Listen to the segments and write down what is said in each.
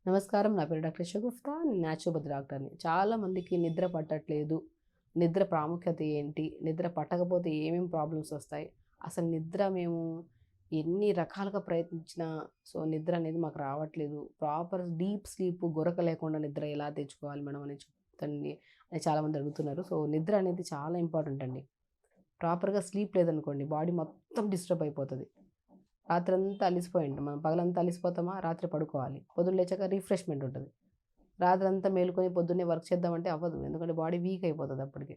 నమస్కారం. నా పేరు డాక్టర్ షగుఫ్తా. న్యాచురోపతి డాక్టర్‌ని. చాలామందికి నిద్ర పట్టట్లేదు. నిద్ర ప్రాముఖ్యత ఏంటి? నిద్ర పట్టకపోతే ఏమేం ప్రాబ్లమ్స్ వస్తాయి? అసలు నిద్ర మేము ఎన్ని రకాలుగా ప్రయత్నించినా నిద్ర అనేది మాకు రావట్లేదు. ప్రాపర్ డీప్ స్లీప్ గురక లేకుండా నిద్ర ఎలా తెచ్చుకోవాలి మేడం అని చెప్తండి అని చాలామంది అడుగుతున్నారు. నిద్ర అనేది చాలా ఇంపార్టెంట్ అండి. ప్రాపర్‌గా స్లీప్ లేదనుకోండి బాడీ మొత్తం డిస్టర్బ్ అయిపోతది. రాత్రంతా అలిసిపోయింటాం. మనం పగలంతా అలిసిపోతామా, రాత్రి పడుకోవాలి. పొద్దున్న లేచాక రిఫ్రెష్‌మెంట్ ఉంటది. రాత్రంతా మేలుకొని పొద్దున్నే వర్క్ చేద్దామంటే అవ్వదు. ఎందుకంటే బాడీ వీక్ అయిపోతది అప్పటికే.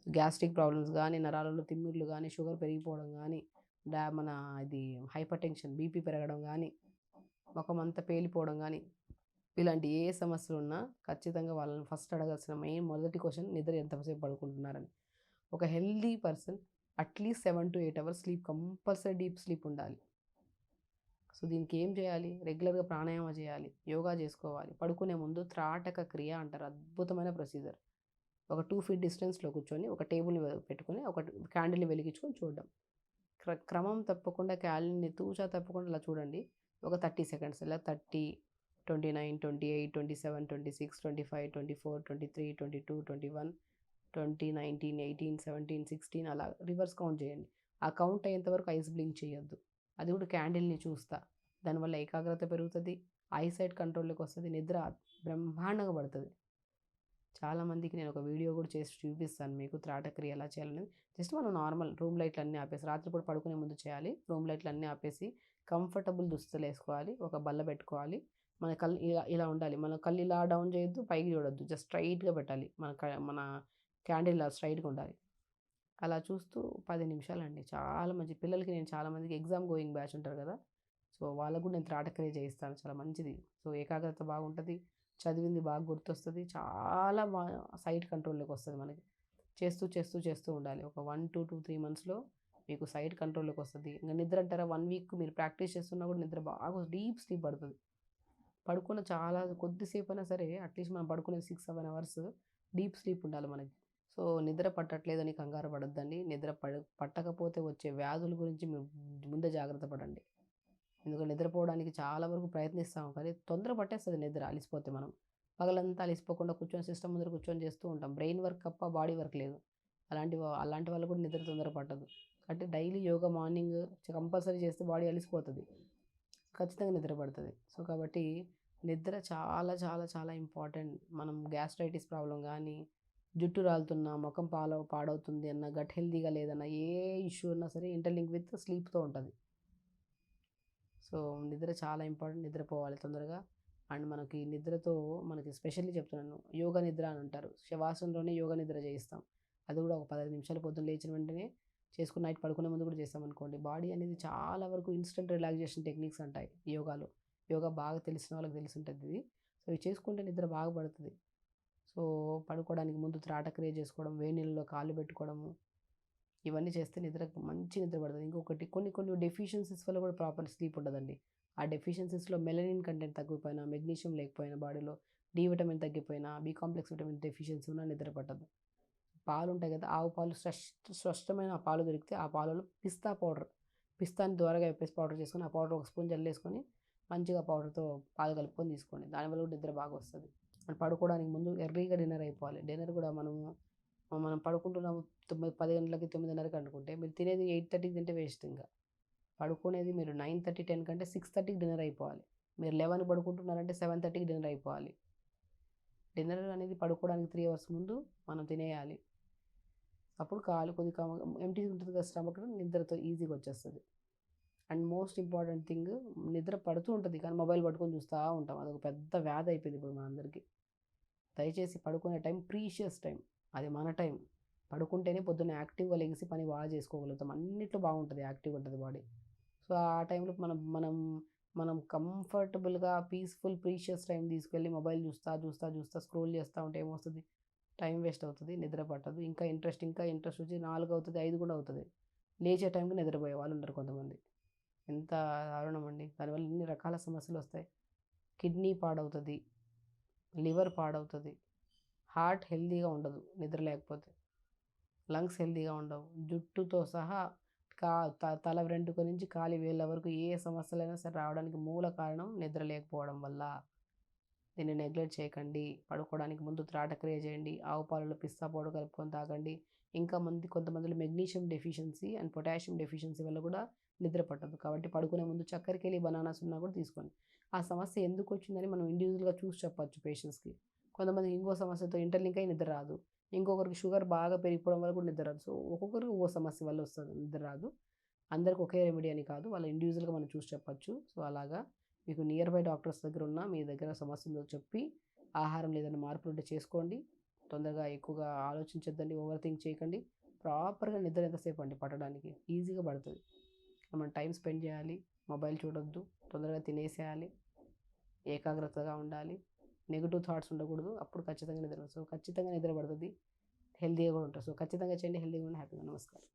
గ్యాస్ట్రిక్ ప్రాబ్లమ్స్ గానీ, నరాలలో తిమ్మిర్లు గానీ, షుగర్ పెరిగిపోవడం గానీ, మన ఇది హైపర్ టెన్షన్ బీపీ పెరగడం గానీ, మొఖమంతా పేలిపోవడం గానీ, ఇలాంటి ఏ సమస్యలున్నా ఖచ్చితంగా వాళ్ళని ఫస్ట్ అడగాల్సిన మొదటి క్వెషన్ నిద్ర ఎంతసేపు పడుకుంటున్నారని. ఒక healthy person at least 7-8 hours sleep compulsory deep sleep ఉండాలి. దీనికి ఏం చేయాలి? రెగ్యులర్‌గా ప్రాణాయామం చేయాలి. యోగా చేసుకోవాలి. పడుకునే ముందు త్రాటక క్రియ అంటారు. అద్భుతమైన ప్రొసీజర్. ఒక 2 ఫీట్ డిస్టెన్స్‌లో కూర్చొని, ఒక టేబుల్‌ని పెట్టుకొని, ఒక క్యాండిల్‌ని వెలిగించుకొని చూడడం. క్రమం తప్పకుండా క్యాండిల్‌ని తూచా తప్పకుండా ఇలా చూడండి. ఒక 30 సెకండ్స్ ఇలా 30, 29, 28, 27, 26, 25, 24, 23, 22, 21, 20, 19, 18, 17, 16 అలా రివర్స్ కౌంట్ చేయండి. ఆ కౌంట్ అయ్యేంత వరకు ఐస్ బ్లింక్ చేయొద్దు. అది కూడా క్యాండిల్‌ని చూస్తా. దానివల్ల ఏకాగ్రత పెరుగుతది. ఐసైట్ కంట్రోల్‌లోకి వస్తది. నిద్ర బ్రహ్మాండంగా పడతది. చాలామందికి నేను ఒక వీడియో కూడా చేసి చూపిస్తాను మీకు త్రాటక్రియ ఎలా చేయాలనేది. జస్ట్ మనం నార్మల్ రూమ్ లైట్‌లన్నీ ఆపేసి రాత్రిపూట పడుకునే ముందు చేయాలి. రూమ్ లైట్‌లన్నీ ఆపేసి కంఫర్టబుల్ దుస్తులేసుకోవాలి. ఒక బల్ల పెట్టుకోవాలి. మన కళ్ళు ఇలా ఇలా ఉండాలి. మన కళ్ళు ఇలా డౌన్ చేయొద్దు, పైకి చూడొద్దు. జస్ట్ స్ట్రెయిట్‌గా పెట్టాలి. మన క్యాండిల్ ఇలా స్ట్రెయిట్‌గా ఉండాలి. అలా చూస్తూ 10 నిమిషాలండి. చాలా మంచి పిల్లలకి నేను చాలామందికి ఎగ్జామ్ గోయింగ్ బ్యాచ్ ఉంటారు కదా! వాళ్ళకి కూడా నేను త్రాటక్రియ చేయిస్తాను. చాలా మంచిది. ఏకాగ్రత బాగుంటది. చదివింది బాగా గుర్తొస్తది. చాలా సైట్ కంట్రోల్‌లోకి వస్తది మనకి. చేస్తూ, చేస్తూ, చేస్తూ ఉండాలి. ఒక 1-2-3 మంత్స్‌లో మీకు సైట్ కంట్రోల్‌లోకి వస్తది. ఇంక నిద్ర అంటారా 1 వీక్ మీరు ప్రాక్టీస్ చేస్తున్నా కూడా నిద్ర బాగా డీప్ స్లీప్ పడతది. పడుకున్న చాలా కొద్దిసేపైనా సరే అట్‌లీస్ట్ మనం పడుకునేది 6-7 అవర్స్ డీప్ స్లీప్ ఉండాలి మనకి. నిద్ర పట్టట్లేదని కంగారు పడొద్దండి. నిద్ర పట్టకపోతే వచ్చే వ్యాధుల గురించి మీరు ముందే జాగ్రత్త పడండి. ఎందుకంటే నిద్రపోవడానికి చాలా వరకు ప్రయత్నిస్తాం. కానీ తొందర పట్టేస్తది నిద్ర అలిసిపోతే మనం. పగలంతా అలిసిపోకుండా కూర్చొని సిస్టమ్ ముందర కూర్చొని చేస్తూ ఉంటాం. బ్రెయిన్ వర్క్ తప్ప బాడీ వర్క్ లేదు. అలాంటి వాళ్ళకి కూడా నిద్ర తొందర పట్టదు. అంటే డైలీ యోగా మార్నింగ్ కంపల్సరీ చేస్తే బాడీ అలిసిపోతది. ఖచ్చితంగా నిద్ర పడతది. కాబట్టి నిద్ర చాలా చాలా చాలా ఇంపార్టెంట్. మనం గ్యాస్ట్రైటిస్ ప్రాబ్లమ్ గానీ, జుట్టు రాలుతున్నా, మొఖం పాడవుతుంది అన్న, గట్ హెల్తీగా లేదన్నా, ఏ ఇష్యూ ఉన్నా సరే ఇంటర్‌లింక్ విత్ స్లీప్‌తో ఉంటది. సో, నిద్ర చాలా ఇంపార్టెంట్. నిద్రపోవాలి తొందరగా. అండ్ మనకి నిద్రతో మనకి స్పెషల్లీ చెప్తున్నాను. యోగ నిద్ర అని అంటారు. శవాసనంలోనే యోగ నిద్ర చేయిస్తాం. అది కూడా ఒక 15 నిమిషాలు పొద్దున్న లేచిన వెంటనే చేసుకొని నైట్ పడుకునే ముందు కూడా చేస్తామనుకోండి. బాడీ అనేది చాలా వరకు ఇన్‌స్టంట్ రిలాక్సేషన్ టెక్నిక్స్ అంటాయి యోగాలో. యోగా బాగా తెలిసిన వాళ్ళకి తెలిసుంటది ఇది. ఇవి చేసుకుంటే నిద్ర బాగా పడతది. సో, పడుకోవడానికి ముందు త్రాటక్రియ చేసుకోవడం, వేడి నీళ్ళలో కాళ్ళు పెట్టుకోవడము, ఇవన్నీ చేస్తే మంచి నిద్ర పడతది. ఇంకొకటి కొన్ని కొన్ని డెఫిషియన్సీస్ వల్ల కూడా ప్రాపర్ స్లీప్ ఉండదండి. ఆ డెఫిషియన్సీస్‌లో మెలనిన్ కంటెంట్ తగ్గిపోయినా, మెగ్నీషియం లేకపోయినా బాడీలో, డి విటమిన్ తగ్గిపోయినా, బి కాంప్లెక్స్ విటమిన్ డెఫిషియన్సీ ఉన్నా నిద్ర పట్టదు. పాలుంటాయి కదా! ఆవు పాలు స్పష్టమైన పాలు దొరికితే ఆ పాలలో పిస్తా పౌడర్, పిస్తాని ద్వారగా చెప్పేసి పౌడర్ చేసుకొని, ఆ పౌడర్ ఒక స్పూన్ జల్లేసుకొని, మంచిగా పౌడర్‌తో పాలు కలుపుకొని తీసుకోండి. దానివల్ల కూడా నిద్ర బాగా వస్తది. అండ్ పడుకోవడానికి ముందు ఎర్లీగా డిన్నర్ అయిపోవాలి. డిన్నర్ కూడా మనం పడుకుంటున్నాము 10 గంటలకి, 9:30కి అనుకుంటే మీరు తినేది 8:30కి తింటే వేస్ట్ ఇంక. పడుకునేది మీరు 9:30, 10 కంటే 6:30కి డిన్నర్ అయిపోవాలి. మీరు 11కి పడుకుంటున్నారంటే 7:30కి డిన్నర్ అయిపోవాలి. డిన్నర్ అనేది పడుకోవడానికి 3 అవర్స్ ముందు మనం తినేయాలి. అప్పుడు కొద్దిగా ఎంప్టీగా ఉంటుంది కదా స్టమక్, నిద్రతో ఈజీగా వచ్చేస్తది. అండ్ మోస్ట్ ఇంపార్టెంట్ థింగ్, నిద్ర పడుతూ ఉంటది. కానీ మొబైల్ పట్టుకొని చూస్తా ఉంటాం. అదొక పెద్ద వ్యాధి అయిపోయింది ఇప్పుడు మనందరికీ. దయచేసి పడుకునే టైం ప్రీషియస్ టైం. అది మన టైం. పడుకుంటేనే పొద్దున్న యాక్టివ్‌గా లెగిసి పని బాగా చేసుకోగలుగుతాం. అన్నిట్లో బాగుంటది. యాక్టివ్‌గా ఉంటది బాడీ. ఆ టైంలో మనం మనం మనం కంఫర్టబుల్‌గా పీస్‌ఫుల్ ప్రీషియస్ టైం తీసుకెళ్ళి మొబైల్ చూస్తా స్క్రోల్ చేస్తా ఉంటే ఏమొస్తది? టైం వేస్ట్ అవుతది. నిద్ర పట్టదు. ఇంకా ఇంట్రెస్ట్ వచ్చి 4 అవుతది, 5 కూడా అవుతది. లేచే టైంకి నిద్రపోయే వాళ్ళున్నారు కొంతమంది. ఎంత దారుణం అండి. దానివల్ల ఎన్ని రకాల సమస్యలొస్తాయి. కిడ్నీ పాడవుతది. లివర్ పాడవుతది. హార్ట్ హెల్తీగా ఉండదు నిద్ర లేకపోతే. లంగ్స్ హెల్తీగా ఉండవు. జుట్టుతో సహా కా తల వెంట్రుక నుంచి కాలి వేళ్ళ వరకు ఏ సమస్యలైనా సరే రావడానికి మూల కారణం నిద్ర లేకపోవడం వల్ల. దీన్ని నెగ్లెక్ట్ చేయకండి. పడుకోవడానికి ముందు త్రాటక్రియ చేయండి. ఆవు పాలలో పిస్తా పౌడర్ కలుపుకొని తాగండి. ఇంకా కొంతమందిలో magnesium deficiency and potassium deficiency వల్ల కూడా నిద్ర పట్టదు. కాబట్టి పడుకునే ముందు చక్కెరకేళి, బనానాస్ ఉన్నా కూడా తీసుకోండి. ఆ సమస్య ఎందుకు వచ్చిందని మనం ఇండివిజువల్‌గా చూసి చెప్పొచ్చు పేషెంట్స్‌కి. కొంతమందికి ఇంకో సమస్యతో ఇంటర్లింక్ అయ్యి నిద్ర రాదు. ఇంకొకరికి షుగర్ బాగా పెరిగిపోవడం వల్ల కూడా నిద్ర రాదు. సో, ఒక్కొక్కరికి ఒక్కో సమస్య వల్ల వస్తది నిద్ర రాదు. అందరికి ఒకే రెమెడీ అని కాదు. వాళ్ళ ఇండివిజువల్‌గా మనం చూసి చెప్పొచ్చు. సో, అలాగా మీకు నియర్ బై డాక్టర్స్ దగ్గర ఉన్న మీ దగ్గర సమస్య ఉందో చెప్పి ఆహారంలో ఏదైనా మార్పులుంటే చేసుకోండి. తొందరగా ఎక్కువగా ఆలోచించొద్దండి. ఓవర్ థింక్ చేయకండి. ప్రాపర్‌గా నిద్ర ఎంతసేపు అండి పట్టడానికి? ఈజీగా పడతది. మనం టైం స్పెండ్ చేయాలి. మొబైల్ చూడొద్దు. తొందరగా తినేసేయాలి. ఏకాగ్రతగా ఉండాలి. నెగెటివ్ థాట్స్ ఉండకూడదు. అప్పుడు ఖచ్చితంగా నిద్ర వస్తది. సో, ఖచ్చితంగా నిద్ర పడతది. హెల్తీగా కూడా ఉంటారు. సో, ఖచ్చితంగా చేయండి. హెల్తీగా ఉండండి. హ్యాపీగా నమస్కారం.